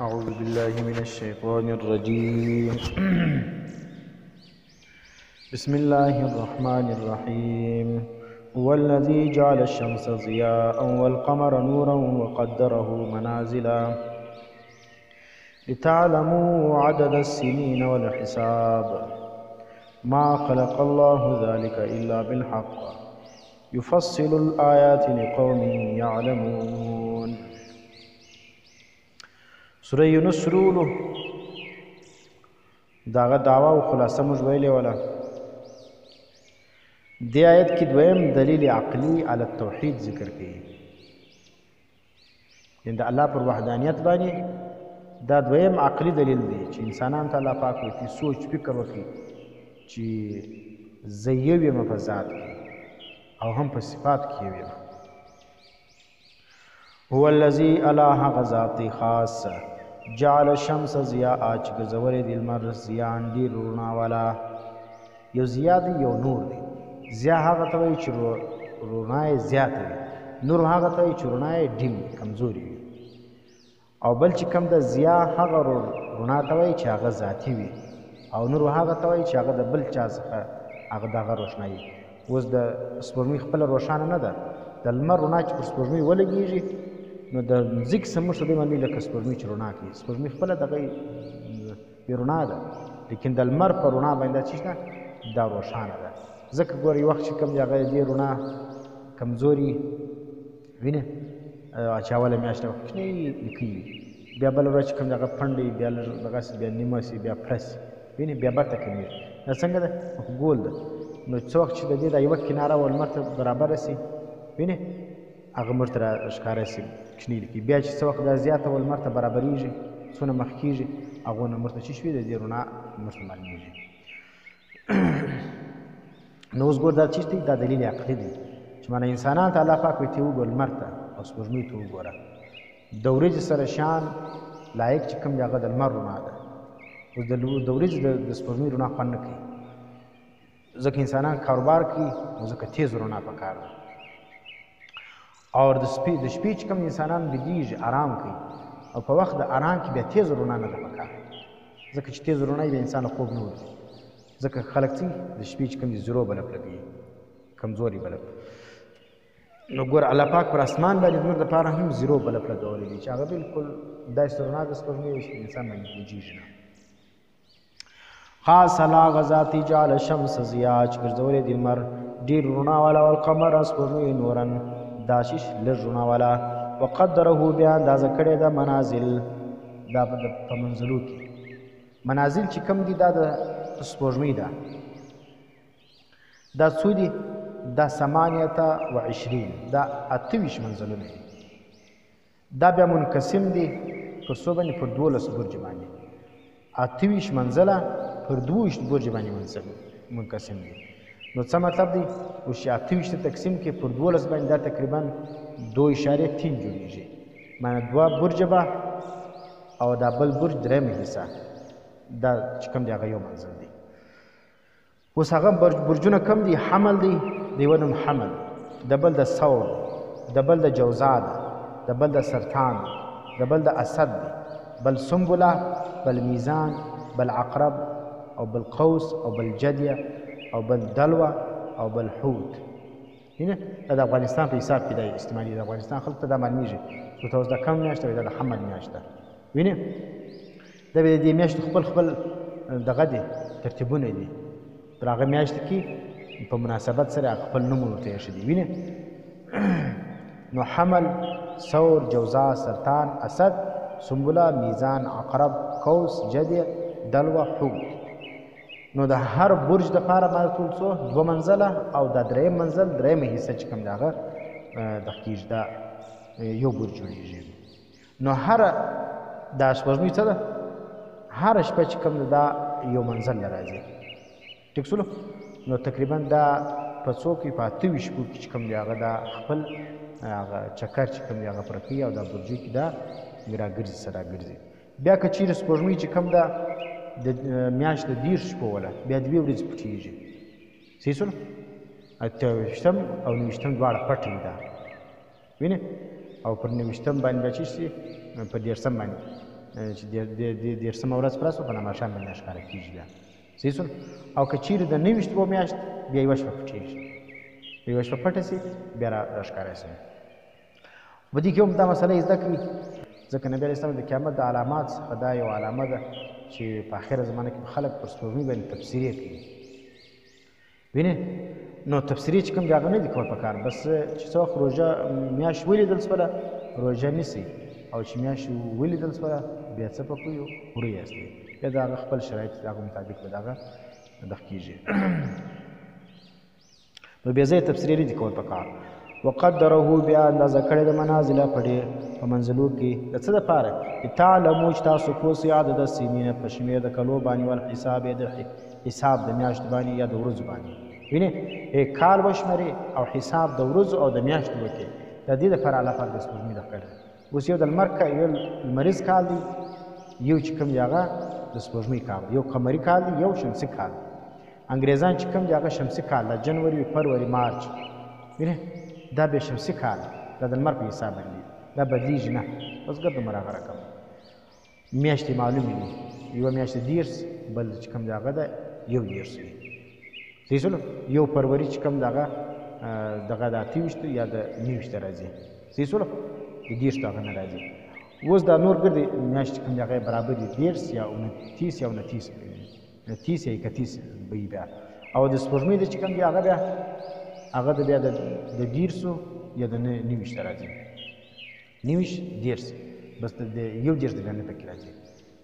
أعوذ بالله من الشيطان الرجيم بسم الله الرحمن الرحيم هو الذي جعل الشمس ضياء والقمر نورا وقدره منازلا لتعلموا عدد السنين والحساب ما خلق الله ذلك إلا بالحق يفصل الآيات لقوم يعلمون. سورة یونس شروع داغه دعوا او خلاصه موږ ویلې ولا دی آیت کې دویم دلیل عقلی علی التوحید ذکر کړي د الله پر وحدانیت باندې دا دویم عقلی دلیل دی چې انسانان ته الله پاک وي سوچ فکر وکړي چې زه یو یم په ذات کې او هم په صفات کې یو یم. هو الذي الله غذات خاص جعل الشمس ضیاء چې ګرځولې د لمر ضیاء ډېر رڼا والا یو ضیاء دی یو نور دی. ضیاء هغه ته وایي چې رڼا یې زیاته وي، نور هغه ته وایي چې رڼا یې ډیم کمزوري وي، او بل چې کوم د ضیاء هغه رڼا ته وایي چې هغه ذاتي وي، او نور هغه ته وایي چې هغه د بل چا څخه هغه دغه روښنایي. اوس د سپوږمۍ خپله روښانه نه ده، د لمر رڼا چې پر سپوږمۍ ولګېږي نو د ځمکې څخه موږ ته دی باندې لکه سپوږمۍ چې رڼا کوي. سپوږمۍ خپله دغه بې رڼا ده، لیکن د لمر په رڼا باندې څه شته دا روښانه ده. ځکه ګوره یو وخت چې کوم دی هغه دې رڼا کمزوري وینې چې اوله میاشت کوچنۍ لیکي وي، بیا بله ورځ چې کوم دی هغه پنډ وي، بیا لږ دغسې بیا نیمه سي، بیا پړه سي، وینې بیا بېرته کمېږي. دا څنګه ده ګول ده. نو څه وخت چې د دې دا یوه کناره و لمر ته برابره سي وینې هغه موږ ته راښکاره سي کوچنۍ لیکي، بیا چې څه وخت دا زیاته و لمر ته برابرېږي څونه مخ کېږي هغونه موږ ته څه شوي د دې رڼا موږ ته معلومېږي. نو اوس ګوره دا څه دی دا دلیل عقلي دی چې معنی انسانان ته الله پاک وایي ته وګوره لمر ته او سپوږمۍ ته وګوره، د ورځې سره شان لایق چې کوم دی هغه د لمر رڼا ده. اوس د ورځې د سپوږمۍ رڼا خوند نه کوي، ځکه انسانان کاروبار کوي نو ځکه تیز رڼا پکار ده، او د شپې چې کوم انسانان بیدېږي آرام کوي او په وخت د آرام کې بیا تیز رڼا نه ده پکار، ځکه چې تیز رڼا بیا انسان خوب نه ورځي، ځکه خلک څنګه د شپې چې کوم دي زیرو بلب لګوي کمزوري بلب. نو ګوره الله پاک پر اسمان باندې زموږ دپاره هم زیرو بلب لګولی دي چې هغه بلکل داسې رڼا د سپوږمۍ وي چې انسان باندې پوهېږي نه. خاص الله هغه ذات جعل الشمس ضیاء چې ګرځولې د لمر ډېر رڼا والا والقمر سپوږمۍ نورا دا شیش لږ رڼا والا وقدره بیا اندازه کړې ده منازل دا په منزلو کې. منازل چې کوم دي دا د سپوږمۍ ده دا څو دي دا 28 دا 28 منزلونه دي. دا بیا منقسم دي پر څو باندې پر 12 برج باندې 28 منزله پر 22 برج باندې منقسم دي. نو څه مطلب دی اوس چې 28 ته تقسیم کې پر 12 باندې دا تقریبا 2.3 جوړېږي، معنی 2 برج به او دا بل برج درېیمه حصه دا چې کوم دی هغه یو منزل دی. اوس هغه برجونه کم دي؟ حمل دی، د یوه نوم حمل، د بل د ثور، د بل د جوزا ده، د بل د سرطان، د بل د اسد دی، بل سنبله، بل میزان، بل عقرب، او بل قوس، او بل جدیه، او بل دلوه، او بل حوت. دا د افغانستان په حساب کې دا استعمالي د افغانستان خلکو ته دا معلومېږي چې اوس دا کم میاشت ده، دا د حمل میاشت ده. وینې دا به د دې میاشتو خپل دغه دي ترتیبونه دي، پر هغه میاشت کې په مناسبت سره خپل نوم ورته ایښي دي. وینې نو حمل، ثور، جوزا، سرطان، اسد، سنبله، میزان، عقرب، قوس، جدیه، دلوه، حوت. نو د هر برج دپاره باندې ټول څو 2 منزله او دا درېیم منزل درېیمه حصه چې کوم د هغه دغه کېږي دا یو برج جوړېږي. نو هره دا سپوږمۍ څه ده هره شپه چې کوم دا یو منزل نه راځي. ټیک شولو؟ نو تقریبا دا په څو کې په 28 شپو کې چې کوم دی هغه دا خپل هغه چکر چې کوم دی هغه پوره کوي او دا برجو کې دا راګرځي سره راګرځي. بیا که چیرې سپوږمۍ چې کوم ده د میاشت د 30 شپو وله بیا 2 ورځې پټېږي. صحیح شولو؟ 28 او 29 دواړه پټ وي دا وینې، او پر 29 باندې بیا چې شي په 13 باندې چې دېرشمه ورځ پوره شوه په نماشام باندې ښکاره کېږي بیا صحیح شول او که چیرې د 29 میاشت بیا یوه شپه پټېږي یوه شپه پټه سي بیا راښکاره سي په دې کې هم دا مسله یې زده کړي ځکه نبي علیه السلام د قیامت د علامات څخه دا یو علامه ده چې په آخره زمانه کې خلک پر سپوږمۍ باندې تبصرې کوي وینې نو تبصرې چې کوم د هغه نه دي کول پکار بس چې څه وخت روژه میاشت ولیدل شوله روژه نیسئ او چې میاشت ولیدل شوله بیا څه په کوي پوره یاستئ بیا د هغه خپل شرایط د هغه مطابق به د هغه دغه کېږي نو بیا ځای تبصرې نه دي کول پکار وقدره بیا اندازه کړې د منازله په منزلو کې د څه دپاره تعلمو چې تاسو پوه سئ عدد السنین په شمېر د کلو باندې والحساب د حساب د میاشتو باندې یا د ورځو باندې وینې کال وشمېرې او حساب د ورځو او د میاشتو وکړې د دې دپاره الله پاک د سپوږمۍ دغه کړی اوس یو د لمر یو لمریز کال دی یو چې کوم دی هغه د سپوږمۍ کال یو قمري کال دی یو شمسي کال دی انګریزان چې کوم دی هغه شمسي کال د جنوري فروری مارچ وینې دا به شمسي کال دا د لمر په حساب باندې دا بدلیږي نه اوس ګردو مراغه رقم میاشتې معلومې دي یوه میاشت 10 بل چې کوم دی هغه ده یو 10 وي صحیح شولو یو فروری چې کوم د هغه د 28 یا د 29 راځي صحیح شولو د 10 هغه نه راځي اوس دا نور ګردې میاشت چې کوم دی هغه برابر دي 10 یا 29 یا 29 30 یا 31 به وي بیا او د سپوږمۍ د چې کوم دی هغه بیا هغه د بیا د 10 یا د 29 راځي 29 بس د یو 10 د بیا نه پکې راځي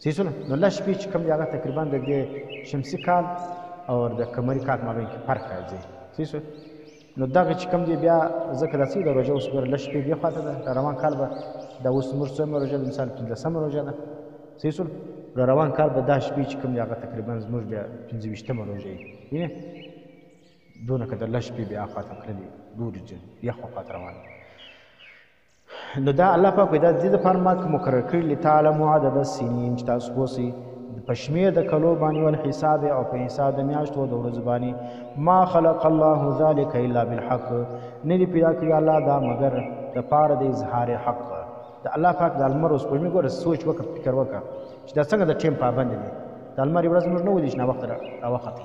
صحیح شولو نو لږ شپې چې کوم دی هغه تقریبا د شمسي کال او د قمري کال مابین کې فرق راځي صحیح شو نو دغه چې کوم دی بیا ځکه داسې د روژه اوس ګوره لږ شپې دې خواته ده د روان کال به دا اوس زموږ څومره روژه ده مثال 15مه روژه ده صحیح شول د روان کال به دا شپې چې کوم دی هغه تقریبا زموږ بیا 25مه روژه وي وینې دونه که د لږ شپې بیا خواته تللي دورې یخ خواته روان نو دا الله پاک دا د دې دپاره ما مقرر کړي لتعلموا عدد السنین چې تاسو پوه سئ په شمېر د کلو باندې والحساب او په حساب د میاشتو د ورځو باندې ما خلق الله ذلک الا بالحق نه دي پیدا کړي الله دا مګر دپاره د اظهار حق د الله پاک د لمر او سپوږمۍ ګوره سوچ وکړه فکر وکړه چې دا څنګه د ټیم پابند دي د لمر ورځ موږ نه ولي چې ناوخته راوختې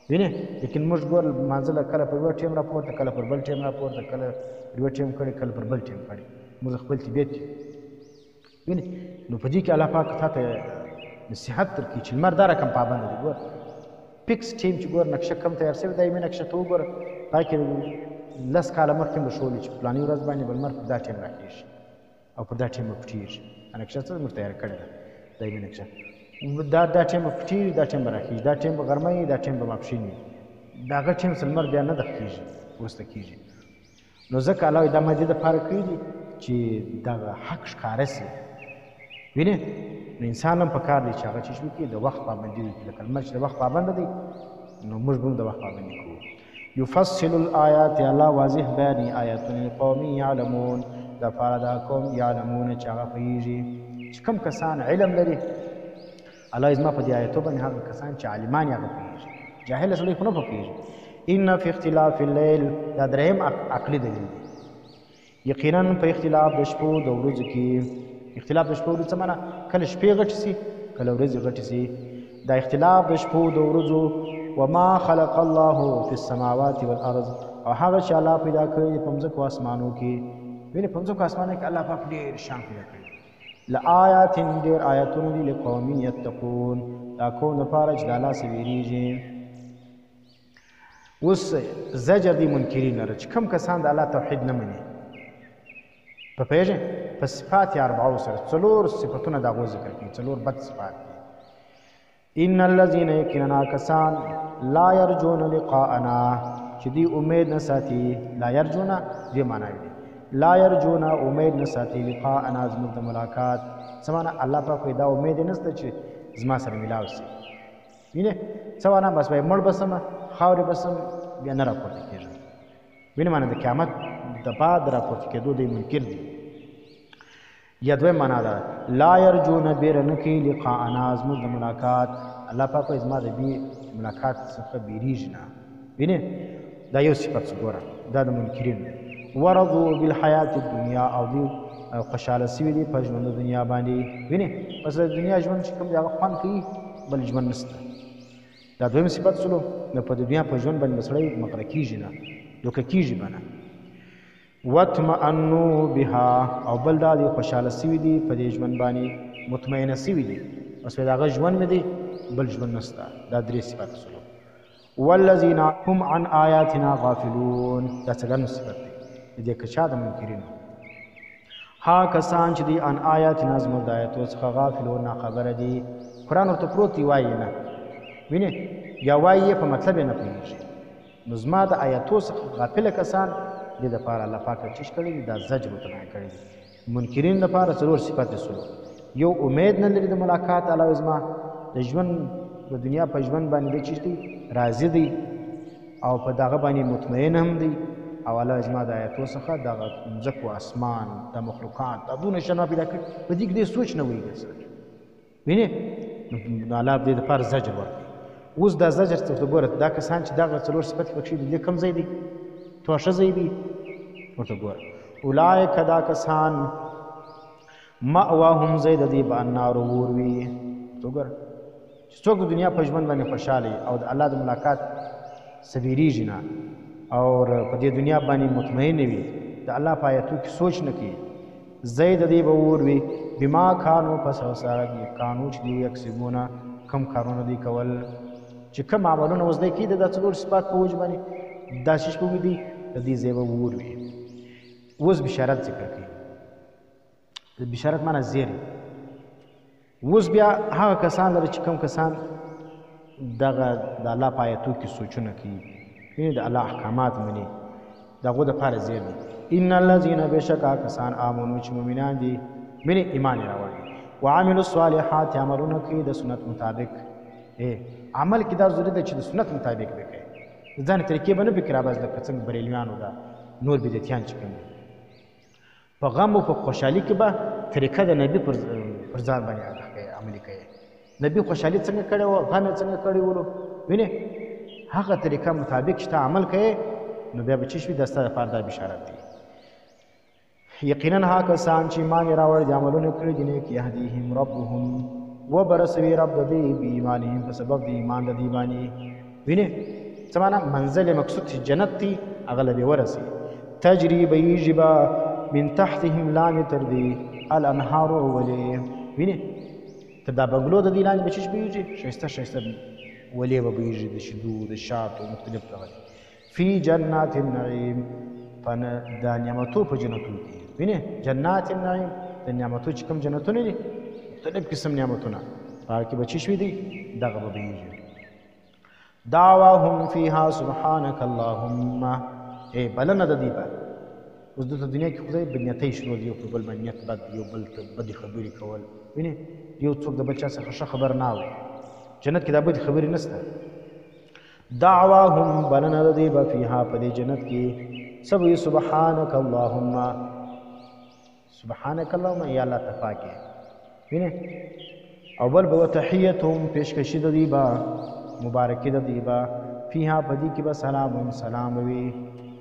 وینې لیکن موږ ګور لمانځله کله پر یوه ټیم راپورته کله پر بل ټیم راپورته کله پر یوه ټیم کړی کله پر بل ټیم کړی موږ خپل طبیعت وینې نو په دې کې الله پاک تا ته نصیحت درکړي چې لمر دا رقم پابند دی ګور فکس ټیم چې ګور نقشه کم تیار شوې دایمي نقشه ته وګوره پای کې 10 کاله مخکې به ښودلي چې په فلاني ورځ باندې به لمر پر دا ټیم راخېږي او پر دا ټیم به پټېږي نقشه څه موږ تیار کړې ده دایمي نقشه دا ټیم به پټېږي دا ټیم به راخېږي دا ټیم به غرمه وي دا ټیم به ماپښین وي د هغه ټیم څه لمر بیا نه دغه کېږي وروسته کېږي نو ځکه الله دا ما دې دپاره کړي دي چې دغه حق ښکاره سي وینې نو انسان هم پکار دی چې هغه چې وکړي د وخت پابندي وکړي لکه لمر چې د وخت پابنده دی نو موږ به هم د وخت پابندي کوو یفصل الآیات الله واضح بیاني آیاتونه لقوم یعلمون دپاره دا قوم یعلمون چې هغه پوهېږي چې کوم کسان علم لري الله زما په دې آیتو باندې هغه کسان چې عالمان یې هغه پوهېږي جاهل سړی خو نه پوهېږي ان فی اختلاف الليل دا دریم عقلي دلیل دی یقینا په اختلاف د شپو د ورځو کې اختلاف د شپو ورځو څه معنی کله شپې غټې سي کله ورځې غټې سي دا اختلاف د شپو د ورځو وما خلق الله فی السماوات والارض او هغه چې الله پیدا کړی په مځکو اسمانو کې وینې په مځکو اسمانو کې الله پاک ډېر شان پیدا کړی لآیات ډېر آیاتونه دي لقوم یتقون دا قوم دپاره چې د الله څخه ویرېږي اوس زجر دی منکرین لره چې کوم کسان د الله توحید نه مني په پوهېږې په صفات اربعو سره 4 صفتونه د هغو ذکر کوي 4 بد صفات دي ان الذین یقینا کسان لا یرجون لقاءنا چې دوی امید نه ساتي لا یرجون دې معنی دی لا یرجون امید نه ساتي لقاءنا زموږ د ملاقات څه معنی الله پاک وایي دا امید یې نشته چې زما سره میلاو سي وینې څه معنی بس وایي مړ به سمه خاورې به سم بیا نه راپورته کېږم وینې معنی د قیامت د بعد راپورته کېدو دی منکر دی یا دویم معنا ده لا یرجون بیره نه کوي لقاءنا زموږ د ملاقات الله پاک وایي زما د ملاقات څخه بیریږي نه وینې دا یو صفت ګوره دا د منکرین ورضو بالحیات الدنیا او دوی او خوشحاله سوي دي په ژوند د دنیا باندې. وینې پس د دنیا ژوند چې کوم دی هغه خوند کوي، بل ژوند نشته. دا دویم صفت سلو، نو په دنیا په ژوند باندې سړی مغره کېږي نه، دوکه کېږي به نه. واطمئنوا بها، او بل دا دی خوشحاله سوي دي په دې ژوند باندې، مطمئنه سوي دي، بس د هغه ژوند مې دی، بل ژوند نشته. دا درې صفت سلو. والذین هم عن آیاتنا غافلون، دا څلورم صفت دی د دې که چا د منکرینو. ها کسان چې دی عن آیاتنا زموږ د آیاتو څخه غافلون، ناخبره دي، قرآن ورته پروت دی وایي نه، وینې یا وایي یې په مطلب یې نه پوهېږي. نو زما د آیاتو څخه غافله کسان دې دپاره الله پاک چیش کړی دي، دا زجر ورته بیان کړی دي. منکرین لپاره څلور صفت دي سلو. یو امید نه لري د ملاقات الله زما د ژوند د دنیا په ژوند باندې دی چیش دی راضي دی، او په دغه باندې مطمئن هم دی. او الله زما د آیاتو څخه دغه ځمکو اسمان د مخلوقات دا دونه شیان پیدا کړي، په دې کې دې سوچ نه وایي سړی، وینې نو الله دې دپاره زجر ورکړي. اوس دا زجر ته ګوره، دا کسان چې دغه څلور صفت پکښې دي دې کوم ځای دی؟ توشه ځای دی ورته ګوره. اولئک دا کسان مأواهم ځای د دې به النار اور وي. ورته ګوره چې څوک د دنیا په ژوند باندې خوشحاله او د الله د ملاقات څه ویرېږي نه، او په دې دنیا باندې مطمئن وي، د الله په آیاتو کې سوچ نه کوي، ځای د دې به اور وي. بما کانو پس سره دي کانو چې دوی یکسبونه کم کارونه دوی کول، چې کم عملونه اوس دی کوي د دا څلور صفات په وجه باندې دا شیش به وي، د دې ځای به اور وي. اوس بشارت ذکر کوي. د بشارت معنی زیری. اوس بیا هغه کسان لري چې کوم کسان دغه د الله په آیاتو کې سوچونه کوي، یعنې د الله احکامات مني، د هغو دپاره زیر دی. ان الذین بېشکه کسان آمنو چې مؤمنان دي، منې ایمان یې راوړي، وعملوا الصالحات عملونه کوي د سنت مطابق. عمل کې دا ضروري ده چې د سنت مطابق به کوي، د ځان طریقې به نه فکر راوباسي لکه څنګه بریلیانو دا نور بدعتیان چې کوم په غم او په خوشحالي کې به طریقه د نبي پر ځان باندې عملي کوي. نبي خوشحالي څنګه کړې وه، غم یې څنګه کړی ولو، وینې هغه طریقه مطابق چې ته عمل کوې، نو بیا به څه شوي دا ستا دپاره دا بشارت دی. یقینا هغه کسان چې ایمان یې راوړی دي، عملونه کړي دي نیک، یهدیهم ربهم، وبرسوي رب د دوی بایمانهم، په سبب د ایمان د دوی باندې. وینې څه معنا؟ منزل مقصود چې جنت دی هغه له دې ورسي. تجري بهیږي به من تحتهم لاندې تر دې الانهار ولې، وینې تر دا بنګلو د دې لاندې به څه بهیږي؟ ښایسته ښایسته ولې به بهیږي د شیدو د شاتو مختلف دغه فی جنات النعیم، په دا نعمتو په جنتونو کې. وینې جنات النعیم د نعمتو چې کوم جنتونه دي، مختلف قسم نعمتونه په هغه کې به څه شوي دي؟ دغه به بهیږي. دعواهم فیها سبحانک اللهم، بلنه د دې به اوس دلته دنیا کې خدای بدنیتۍ شروع دي، یو پر بل باندې نیت بد، یو بل ته بدې خبرې کول، وینې یو څوک د بل چا څخه ښه خبر نه اوري. جنت کې دا بدې خبرې نشته. دعواهم بلنه د دې به فیها په دې جنت کې څه وایي؟ سبحانک اللهم، سبحانک اللهم یا الله ته پاکې، وینې او بل به وتحیتهم پیشکشي د دې به مبارکي د دې به فیها په دې کې به سلام سلام وي.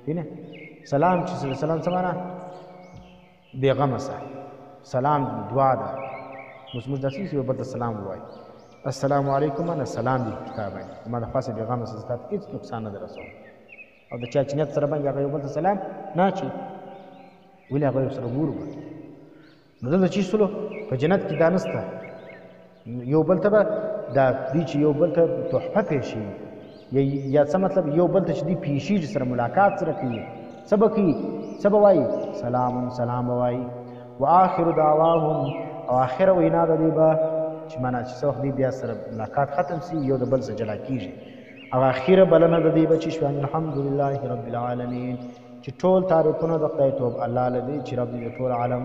وینې سلام چې سلام څه معنا؟ بېغمه سه، سلام دعا ده. اوس موږ داسې یو بل ته سلام ووایو، السلام علیکم، معنی سلام دې تا باندې، ما د خاصه بېغمه سه، تا ته هېڅ نقصان نه در رسوم. او د چا چې نیت سره باندې هغه یو بل ته سلام نه اچوي، ولې هغه یو سره ګورو. نو دلته چې سلو په جنت کې دا نشته. یو بل ته به دا دي چې یو بل ته تحفه پیشي، یا څه مطلب یو بل ته چې دي پیشي سره ملاقات سره کوي، څه به کوي؟ څه به وایي؟ سلام سلام به وایي. وآخر دعواهم، او آخره وینا د دوی به چې معنا چې څه وخت دوی بیا سره ملاقات ختم سي، یو د بل څه جلا کېږي، او آخره بلنه د دوی به چې شوه الحمدلله رب العالمین، چې ټول تعریفونه د خدای توب الله له دی چې رب دې ټول عالم